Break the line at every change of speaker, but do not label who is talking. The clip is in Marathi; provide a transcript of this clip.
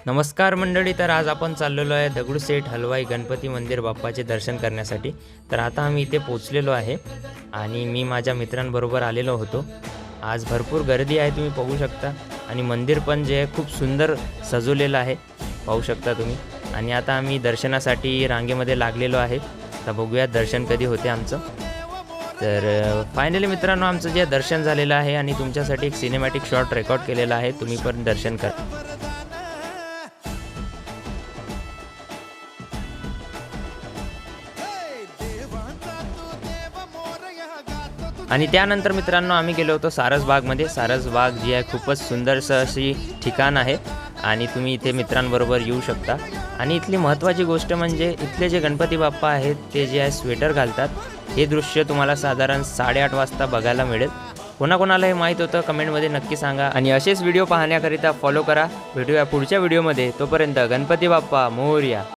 नमस्कार मंडळी. तर आज आपण चाललेलो आहे दगडूशेठ हलवाई गणपती मंदिर बाप्पाचे दर्शन करण्यासाठी. तर आता आम्ही इथे पोचलेलो आहे आणि मी माझ्या मित्रांबरोबर आलेलो होतो. आज भरपूर गर्दी आहे, तुम्ही पाहू शकता. आणि मंदिर पण जे आहे खूप सुंदर सजवलेलं आहे, पाहू शकता तुम्ही. आणि आता आम्ही दर्शनासाठी रांगेमध्ये लागलेलो आहे. आता बघूया दर्शन कधी होते आमचं. तर फायनली मित्रांनो आमचं जे दर्शन झालेलं आहे आणि तुमच्यासाठी एक सिनेमॅटिक शॉट रेकॉर्ड केलेला आहे, तुम्ही पण दर्शन करा. आणि त्यानंतर मित्रांनो आम्ही गेलो होतो सारसबागमध्ये. सारसबाग जी आहे खूपच सुंदरसं अशी ठिकाण आहे आणि तुम्ही इथे मित्रांबरोबर येऊ शकता. आणि इथली महत्त्वाची गोष्ट म्हणजे इथले जे गणपती बाप्पा आहेत ते जे आहे स्वेटर घालतात. हे दृश्य तुम्हाला साधारण 8:30 वाजता बघायला मिळेल. कोणाकोणाला हे माहीत होतं कमेंटमध्ये नक्की सांगा. आणि असेच व्हिडिओ पाहण्याकरिता फॉलो करा. भेटूया पुढच्या व्हिडिओमध्ये. तोपर्यंत गणपती बाप्पा मोरया.